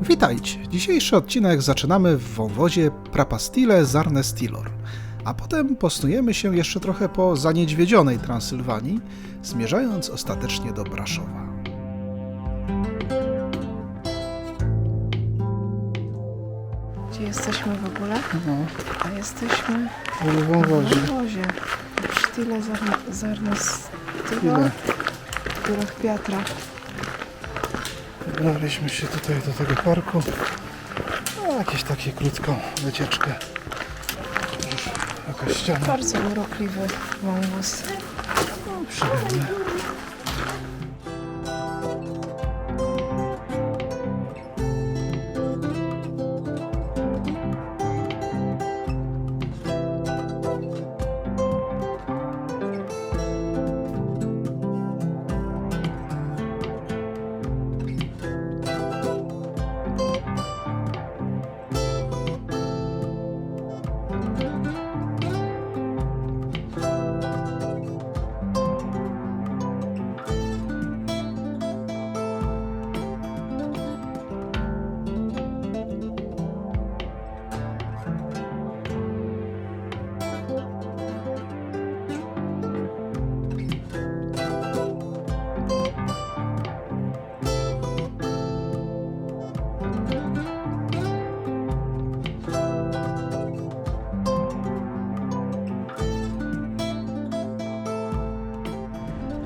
Witajcie! Dzisiejszy odcinek zaczynamy w wąwozie Prapastile Zarnestilor, a potem posnujemy się jeszcze trochę po zaniedźwiedzionej Transylwanii, zmierzając ostatecznie do Braszowa. Gdzie jesteśmy w ogóle? A jesteśmy W w wąwozie. Stile Zarnestilor w górach Piatra. Wybraliśmy się tutaj do tego parku. Jakieś takie krótką wycieczkę. Już jakaś ściana. Bardzo urokliwy wąwóz. Przyjemne.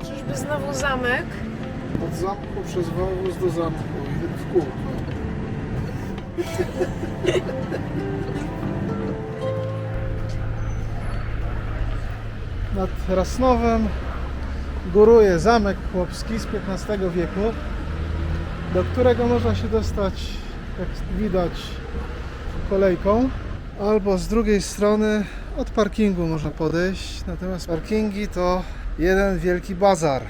Czyżby znowu zamek? Od zamku przez wąwóz do zamku i w kółko. Nad Rasnowem góruje zamek chłopski z XV wieku, do którego można się dostać, jak widać, kolejką, albo z drugiej strony od parkingu można podejść. Natomiast parkingi to jeden wielki bazar.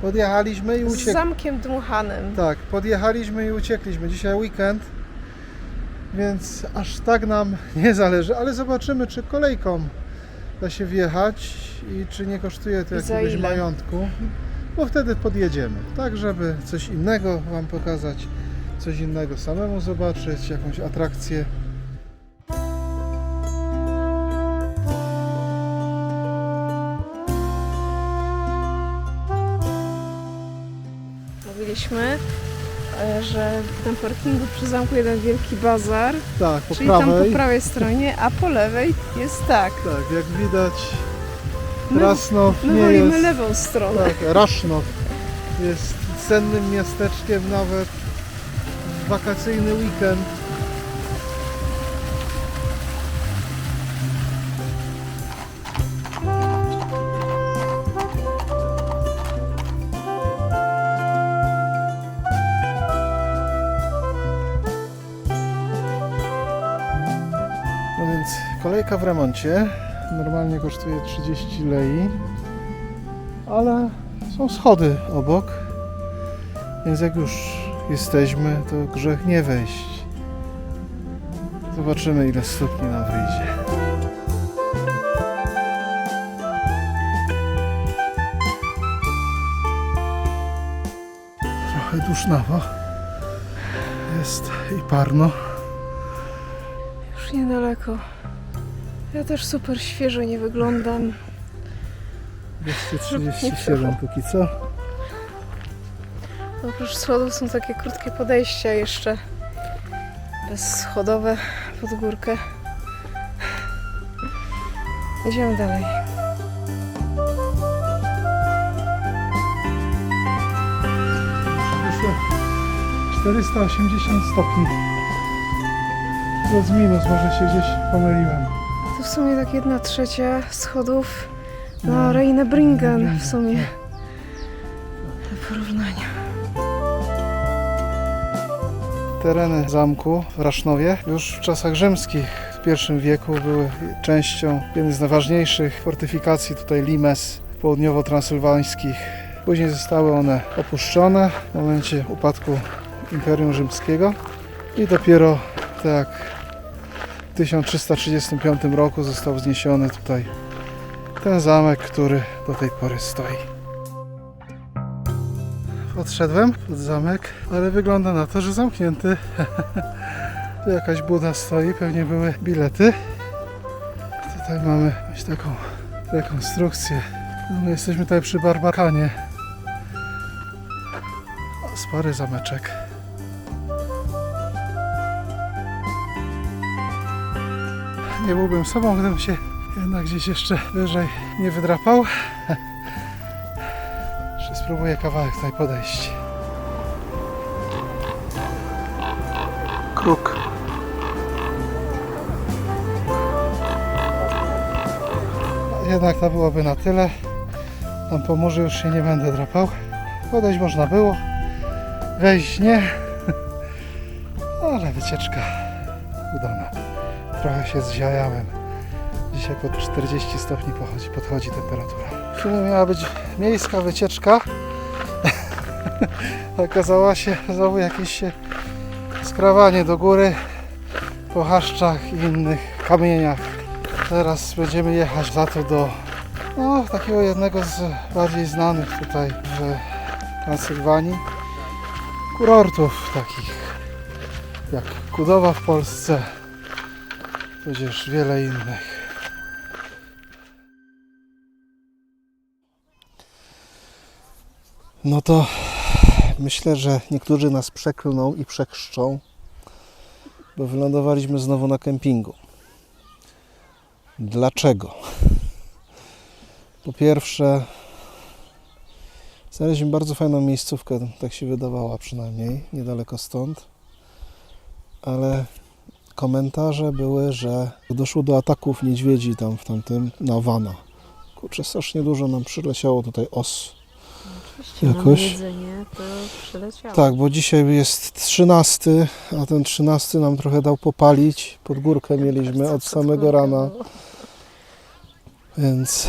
Podjechaliśmy i Z uciekliśmy. zamkiem dmuchanym. Tak, podjechaliśmy i uciekliśmy. Dzisiaj weekend, więc aż tak nam nie zależy, ale zobaczymy, czy kolejką da się wjechać i czy nie kosztuje to I za jakiegoś ile? majątku, bo wtedy podjedziemy, tak żeby coś innego Wam pokazać, coś innego samemu zobaczyć, jakąś atrakcję. Mówiliśmy, że na parkingu przy zamku jeden wielki bazar, Tak, po czyli tam prawej, po prawej stronie, a po lewej jest tak. tak, jak widać, My- Rasnow My nie wolimy jest... lewą stronę. Tak, Rasznow jest cennym miasteczkiem nawet w wakacyjny weekend. No więc kolejka w remoncie. Normalnie kosztuje 30 lei, ale są schody obok, więc jak już jesteśmy, to grzech nie wejść. Zobaczymy, ile stopni nam wyjdzie. Trochę dusznawo jest i parno. Już niedaleko. Ja też super świeżo nie wyglądam. 237 póki co. Oprócz schodów są takie krótkie podejścia jeszcze. Bezschodowe pod górkę. Idziemy dalej. Wyszło 480 stopni. Plus minus, może się gdzieś pomyliłem. To w sumie tak 1/3 schodów No, na Reinebringen w sumie. no. Do porównania. Tereny zamku w Rasznowie już w czasach rzymskich w I wieku były częścią jednej z najważniejszych fortyfikacji tutaj limes południowo-transylwańskich. Później zostały one opuszczone w momencie upadku Imperium Rzymskiego i dopiero tak w 1335 roku został wzniesiony tutaj ten zamek, który do tej pory stoi. Podszedłem pod zamek, ale wygląda na to, że zamknięty. Tu jakaś buda stoi, pewnie były bilety. Tutaj mamy jakąś taką rekonstrukcję. No my jesteśmy tutaj przy Barbakanie. Spory zameczek. Nie byłbym sobą, gdybym się jednak gdzieś jeszcze wyżej nie wydrapał. Jeszcze spróbuję kawałek tutaj podejść. Kruk. Jednak to byłoby na tyle. Tam po morzu już się nie będę drapał. Podejść można było, wejść nie. Ale wycieczka udana. Trochę się zziajałem. Dzisiaj pod 40 stopni podchodzi temperatura. W sumie miała być miejska wycieczka. Okazała się znowu jakieś skrawanie do góry po chaszczach i innych kamieniach. Teraz będziemy jechać za to do takiego jednego z bardziej znanych tutaj w Transylwanii kurortów takich jak Kudowa w Polsce, tudzież wiele innych. No to myślę, że niektórzy nas przeklną i przechrzczą, bo wylądowaliśmy znowu na kempingu. Dlaczego? Po pierwsze, znaleźliśmy bardzo fajną miejscówkę, tak się wydawała przynajmniej, niedaleko stąd, ale komentarze były, że doszło do ataków niedźwiedzi tam w tamtym, na Wana. Kurczę, strasznie dużo nam przyleciało tutaj os. Oczywiście, jakoś. na jedzenie to przyleciało. Tak, bo dzisiaj jest 13, a ten 13 nam trochę dał popalić. Pod górkę mieliśmy od samego rana, więc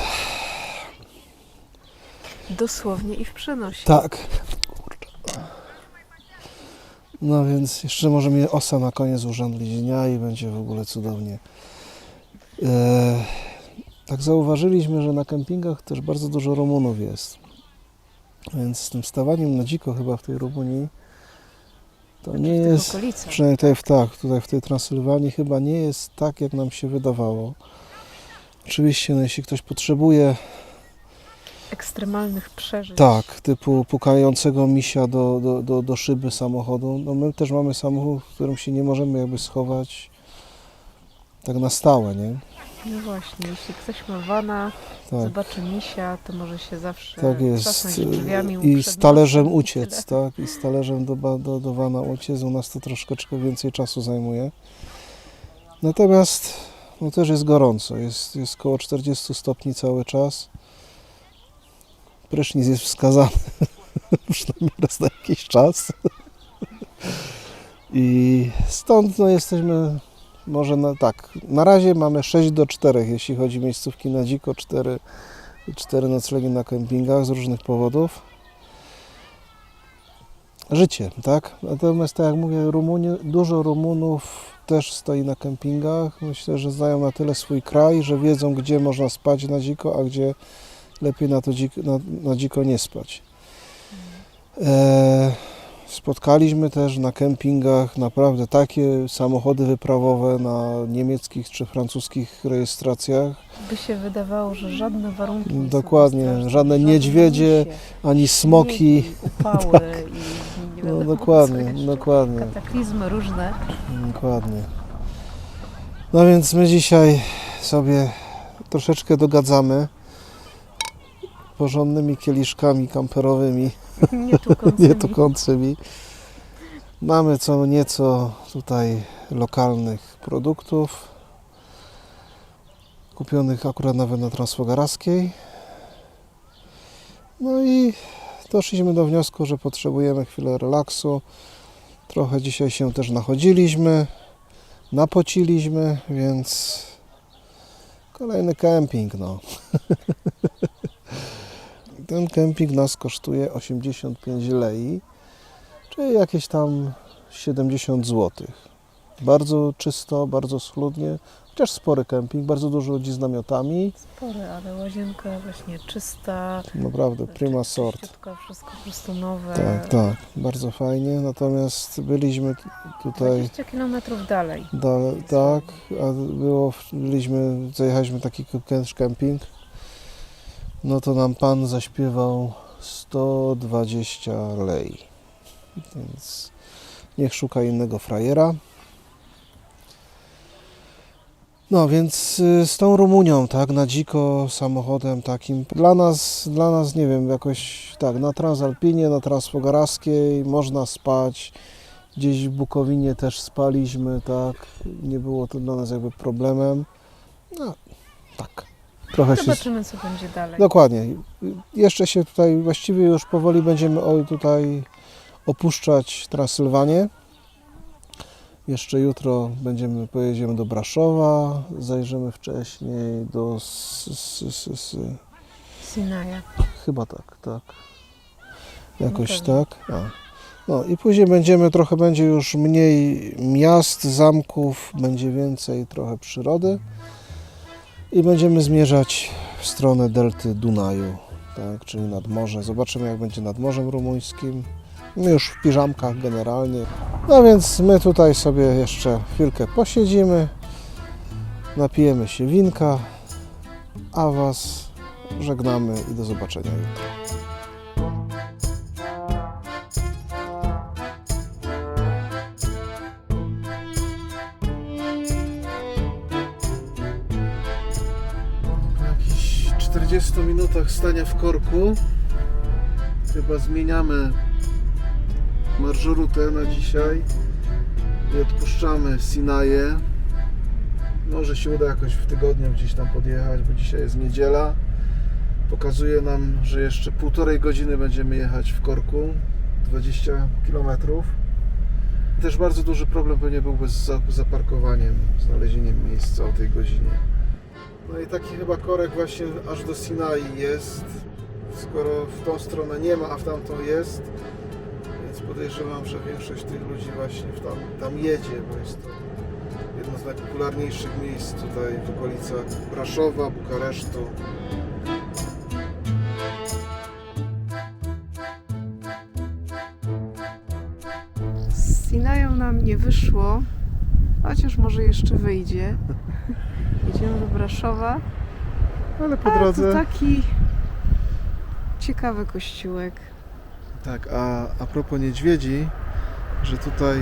dosłownie i w przenosie. tak. No więc jeszcze może mnie osa na koniec urzędlić dnia i będzie w ogóle cudownie. Tak zauważyliśmy, że na kempingach też bardzo dużo Rumunów jest. Więc z tym stawaniem na dziko chyba w tej Rumunii to nie jest, przynajmniej tutaj w tej Transylwanii chyba nie jest tak, jak nam się wydawało. Oczywiście, no, jeśli ktoś potrzebuje ekstremalnych przeżyć. tak, typu pukającego misia do szyby samochodu, no my też mamy samochód, w którym się nie możemy jakby schować tak na stałe, nie? No właśnie, jeśli ktoś ma wana, Tak. zobaczy misia, to może się zawsze Tak jest. trzasnąć drzwiami I przed z talerzem nosem, uciec, tyle. tak? I z talerzem do wana uciec. U nas to troszeczkę więcej czasu zajmuje. Natomiast no też jest gorąco. Jest około 40 stopni cały czas. Prysznic jest wskazany przynajmniej raz na jakiś czas. I stąd no jesteśmy może na razie mamy 6:4, jeśli chodzi o miejscówki na dziko, 4 noclegi na kempingach z różnych powodów. Życie, tak? Natomiast tak jak mówię, dużo Rumunów też stoi na kempingach. Myślę, że znają na tyle swój kraj, że wiedzą, gdzie można spać na dziko, a gdzie lepiej na dziko nie spać. Spotkaliśmy też na kempingach naprawdę takie samochody wyprawowe na niemieckich czy francuskich rejestracjach. By się wydawało, że żadne warunki nie Dokładnie, są straszne, żadne niedźwiedzie, ani smoki. śniegi, upały i nie No wiadomo dokładnie, co jeszcze. dokładnie. Kataklizmy różne. Dokładnie. No więc my dzisiaj sobie troszeczkę dogadzamy porządnymi kieliszkami kamperowymi, nietukącymi. Mamy co nieco tutaj lokalnych produktów, kupionych akurat nawet na Transfogarackiej. No i doszliśmy do wniosku, że potrzebujemy chwilę relaksu. Trochę dzisiaj się też nachodziliśmy, napociliśmy, więc kolejny kemping, no. Ten kemping nas kosztuje 85 lei, czyli jakieś tam 70 zł. Bardzo czysto, bardzo schludnie, też spory kemping, bardzo dużo ludzi z namiotami. Spory, ale łazienka właśnie czysta. Naprawdę, prima sort. Czyściutka, wszystko po prostu nowe. Tak, tak, bardzo fajnie. Natomiast byliśmy tutaj 20 kilometrów dalej. tak, a zajechaliśmy taki kemping. No to nam pan zaśpiewał 120 lei. Więc niech szuka innego frajera. No więc z tą Rumunią, tak, na dziko samochodem takim, dla nas nie wiem, jakoś tak, na Transalpinie, na Transfogarowskiej można spać, gdzieś w Bukowinie też spaliśmy, tak, nie było to dla nas jakby problemem, no tak, trochę się... Zobaczymy, co będzie dalej. Dokładnie, jeszcze się tutaj właściwie już powoli będziemy tutaj opuszczać Transylwanię. Jeszcze jutro pojedziemy do Braszowa, zajrzymy wcześniej do Sinaja. chyba tak. Jakoś pewnie. tak. No i później będzie już mniej miast, zamków, będzie więcej trochę przyrody i będziemy zmierzać w stronę delty Dunaju, tak, czyli nad morze. Zobaczymy, jak będzie nad Morzem Rumuńskim. My już w piżamkach generalnie. No więc my tutaj sobie jeszcze chwilkę posiedzimy, napijemy się winka, a Was żegnamy i do zobaczenia jutro. Po jakichś 40 minutach stania w korku chyba zmieniamy marszrutę na dzisiaj i odpuszczamy Sinaję. Może się uda jakoś w tygodniu gdzieś tam podjechać, bo dzisiaj jest niedziela. Pokazuje nam, że jeszcze 1,5 godziny będziemy jechać w korku, 20 km. Też bardzo duży problem pewnie byłby z zaparkowaniem, znalezieniem miejsca o tej godzinie. No i taki chyba korek właśnie aż do Sinai jest, skoro w tą stronę nie ma, a w tamtą jest. Więc podejrzewam, że większość tych ludzi właśnie tam jedzie, bo jest to jedno z najpopularniejszych miejsc tutaj w okolicach Braszowa, Bukaresztu. Z Sinają nam nie wyszło, chociaż może jeszcze wyjdzie. Idziemy do Braszowa. Ale po drodze... To taki ciekawy kościółek. Tak, a propos niedźwiedzi, że tutaj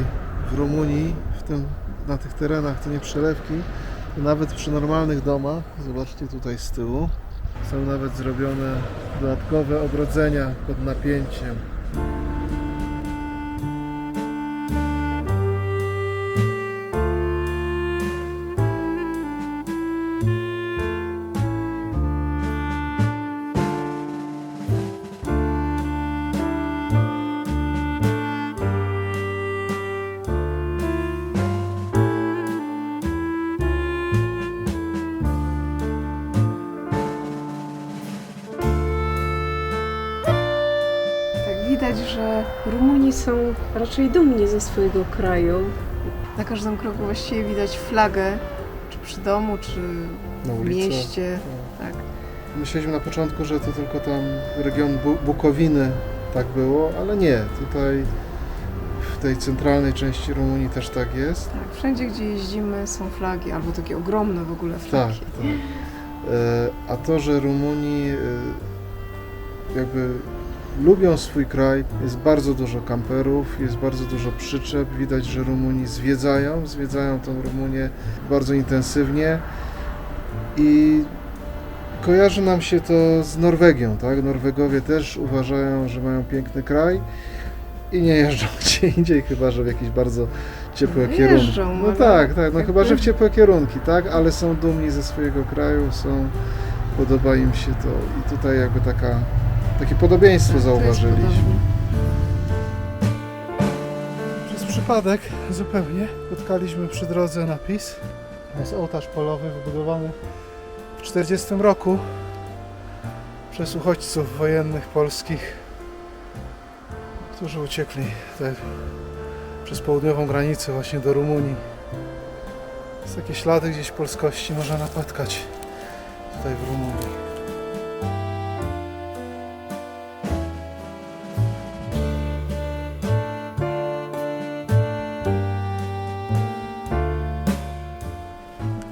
w Rumunii, na tych terenach, to nie przelewki, to nawet przy normalnych domach, zobaczcie tutaj z tyłu, są nawet zrobione dodatkowe ogrodzenia pod napięciem. Widać, że Rumuni są raczej dumni ze swojego kraju. Na każdym kroku właściwie widać flagę, czy przy domu, czy Na w ulicy. mieście. Tak. Myśleliśmy na początku, że to tylko tam region Bukowiny tak było, ale nie. Tutaj w tej centralnej części Rumunii też tak jest. Tak, wszędzie gdzie jeździmy są flagi, albo takie ogromne w ogóle Tak, flagi. tak. A to, że Rumuni jakby lubią swój kraj, jest bardzo dużo kamperów, jest bardzo dużo przyczep. Widać, że Rumuni zwiedzają tą Rumunię bardzo intensywnie i kojarzy nam się to z Norwegią, tak? Norwegowie też uważają, że mają piękny kraj i nie jeżdżą gdzie indziej, chyba że w jakieś bardzo ciepłe kierunki. Jeżdżą, No ale tak, no jakby- chyba że w ciepłe kierunki, tak? Ale są dumni ze swojego kraju, podoba im się to i tutaj jakby takie podobieństwo Tak, to jest zauważyliśmy. podobnie. Przez przypadek zupełnie spotkaliśmy przy drodze napis. To jest ołtarz polowy wybudowany w 1940 roku przez uchodźców wojennych polskich, którzy uciekli tutaj przez południową granicę właśnie do Rumunii. Takie ślady gdzieś polskości można napotkać tutaj w Rumunii.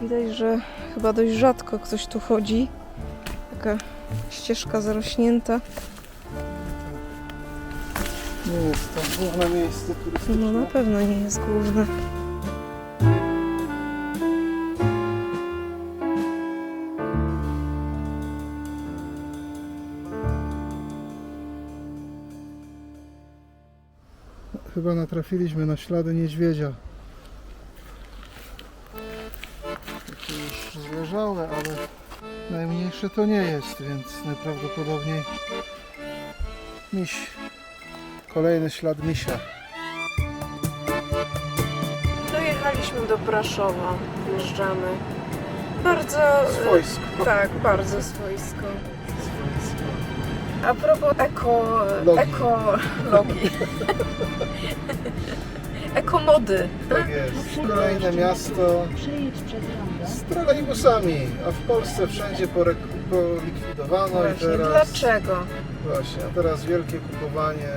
Widać, że chyba dość rzadko ktoś tu chodzi. Taka ścieżka zarośnięta. Nie jest to główne miejsce turystyczne. No na pewno nie jest główne. Chyba natrafiliśmy na ślady niedźwiedzia. Takie już zleżałe, ale najmniejsze to nie jest, więc najprawdopodobniej miś. Kolejny ślad misia. Dojechaliśmy do Braszowa. Wjeżdżamy. Bardzo... Swojsko. Tak, bardzo swojsko. A propos ekologii. Ekomody. Tak jest. Kolejne miasto z trolejbusami, a w Polsce wszędzie polikwidowano i Właśnie, teraz... dlaczego? Właśnie, a teraz wielkie kupowanie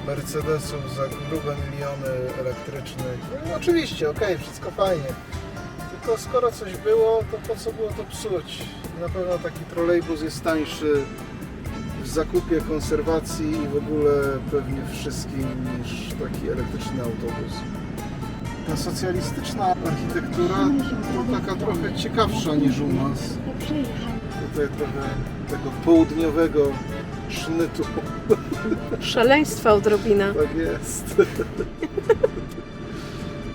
Mercedesów za grube miliony elektrycznych. No, oczywiście, okej, wszystko fajnie. Tylko skoro coś było, to po co było to psuć? Na pewno taki trolejbus jest tańszy w zakupie, konserwacji i w ogóle pewnie wszystkim niż taki elektryczny autobus. Ta socjalistyczna architektura to taka trochę ciekawsza niż u nas. Tutaj trochę tego południowego sznytu. Szaleństwa odrobina. Tak jest.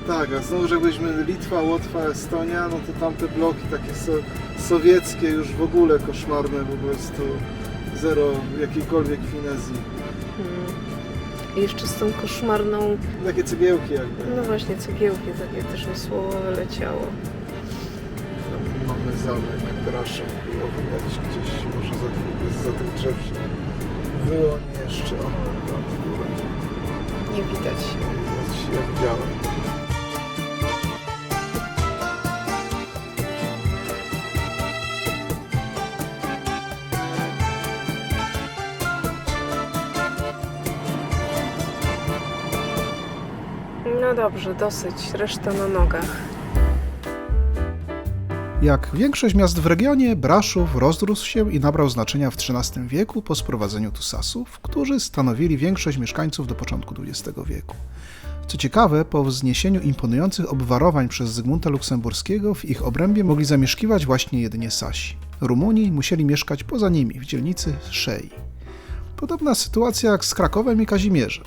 Tak, a znowu, że jakbyśmy Litwa, Łotwa, Estonia, no to tamte bloki takie sowieckie już w ogóle koszmarne, po prostu zero jakiejkolwiek finezji. I jeszcze z tą koszmarną... Takie cegiełki jakby. No właśnie, cegiełki, takie też mi słowo wyleciało. Mamy zamek, Braszów, było widać gdzieś, może za tych drzew się wyłoni jeszcze. O, tam w górę. Nie widać. Ja widziałem. No dobrze, dosyć. Reszta na nogach. Jak większość miast w regionie, Braszów rozrósł się i nabrał znaczenia w XIII wieku po sprowadzeniu tu Sasów, którzy stanowili większość mieszkańców do początku XX wieku. Co ciekawe, po wzniesieniu imponujących obwarowań przez Zygmunta Luksemburskiego w ich obrębie mogli zamieszkiwać właśnie jedynie Sasi. Rumuni musieli mieszkać poza nimi, w dzielnicy Szei. Podobna sytuacja jak z Krakowem i Kazimierzem.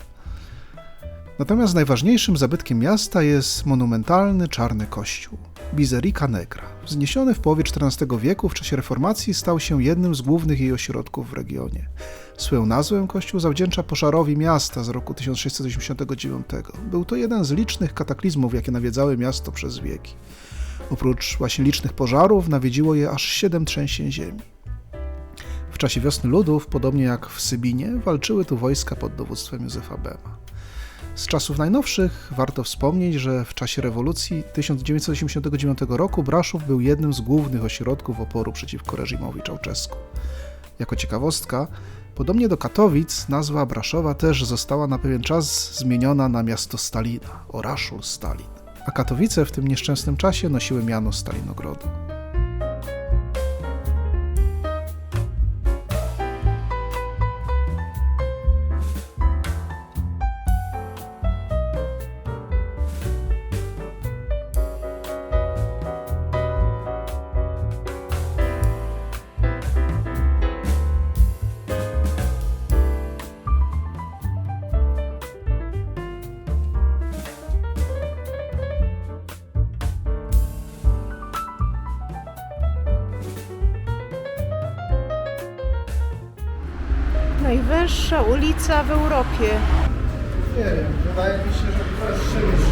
Natomiast najważniejszym zabytkiem miasta jest monumentalny czarny kościół, Bizerica Negra. Wzniesiony w połowie XIV wieku w czasie reformacji stał się jednym z głównych jej ośrodków w regionie. Swoją nazwę kościół zawdzięcza pożarowi miasta z roku 1689. Był to jeden z licznych kataklizmów, jakie nawiedzały miasto przez wieki. Oprócz właśnie licznych pożarów nawiedziło je aż 7 trzęsień ziemi. W czasie Wiosny Ludów, podobnie jak w Sybinie, walczyły tu wojska pod dowództwem Józefa Bema. Z czasów najnowszych warto wspomnieć, że w czasie rewolucji 1989 roku Braszów był jednym z głównych ośrodków oporu przeciwko reżimowi Czałczesku. Jako ciekawostka, podobnie do Katowic, nazwa Braszowa też została na pewien czas zmieniona na miasto Stalina, Oraszul Stalin, a Katowice w tym nieszczęsnym czasie nosiły miano Stalinogrodu. Najwęższa ulica w Europie. Nie wiem, wydaje mi się, że wreszcie już już.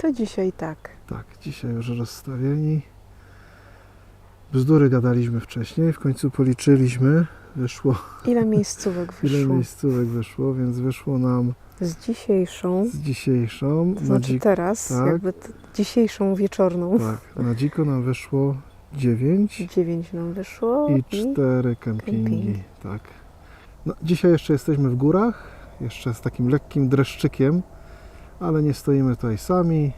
Ale dzisiaj tak. Tak, dzisiaj już rozstawieni. Bzdury gadaliśmy wcześniej, w końcu policzyliśmy. Wyszło, Ile miejscówek ile wyszło? miejscówek wyszło, więc wyszło nam Z dzisiejszą, z dzisiejszą. to znaczy teraz, tak. jakby dzisiejszą wieczorną. Tak, na dziko nam wyszło 9 9 nam wyszło i 4 kempingi. Tak. No, dzisiaj jeszcze jesteśmy w górach, jeszcze z takim lekkim dreszczykiem, ale nie stoimy tutaj sami,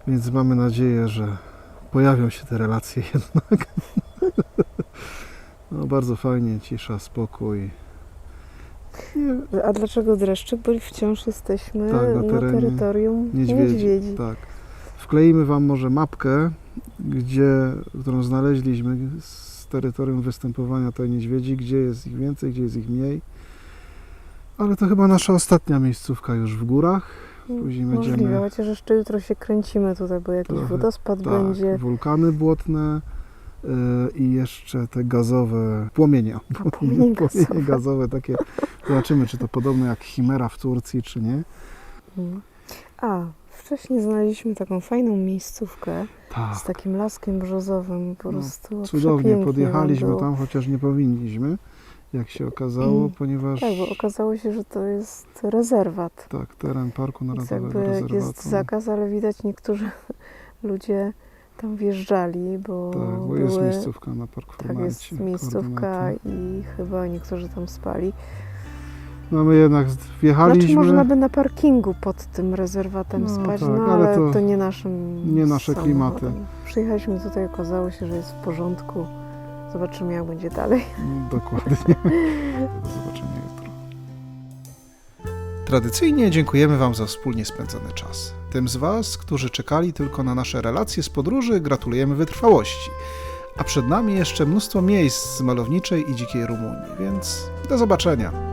więc mamy nadzieję, że pojawią się te relacje jednak. No, bardzo fajnie, cisza, spokój. Nie, A dlaczego dreszczyk? Bo wciąż jesteśmy Tak, na na terenie terytorium niedźwiedzi. niedźwiedzi. Tak. Wkleimy Wam może mapkę, którą znaleźliśmy z terytorium występowania tej niedźwiedzi, gdzie jest ich więcej, gdzie jest ich mniej. Ale to chyba nasza ostatnia miejscówka już w górach. Później Możliwe, będziemy chociaż jeszcze jutro się kręcimy tutaj, bo jakiś Trochę, wodospad tak, będzie. wulkany błotne i jeszcze te gazowe płomienie. płomienie gazowe. Gazowe takie. Zobaczymy, czy to podobne jak chimera w Turcji, czy nie. A, wcześniej znaleźliśmy taką fajną miejscówkę Tak. z takim laskiem brzozowym, po No, prostu Cudownie przepięknie podjechaliśmy nam było. tam, chociaż nie powinniśmy, jak się okazało, ponieważ Tak, bo okazało się, że to jest rezerwat. tak, teren Parku Więc Narodowego jakby Rezerwatu. jest zakaz, ale widać niektórzy ludzie tam wjeżdżali, bo Tak, bo były... jest miejscówka na Tak, Parkformancie. jest miejscówka i chyba niektórzy tam spali. No my jednak wjechaliśmy. Znaczy można by na parkingu pod tym rezerwatem No spać, tak, no ale ale to nie nie nasze samochodem. klimaty. Przyjechaliśmy tutaj, okazało się, że jest w porządku. Zobaczymy, jak będzie dalej. Dokładnie. Do zobaczenia jutro. Tradycyjnie dziękujemy Wam za wspólnie spędzony czas. Tym z Was, którzy czekali tylko na nasze relacje z podróży, gratulujemy wytrwałości. A przed nami jeszcze mnóstwo miejsc z malowniczej i dzikiej Rumunii, więc do zobaczenia.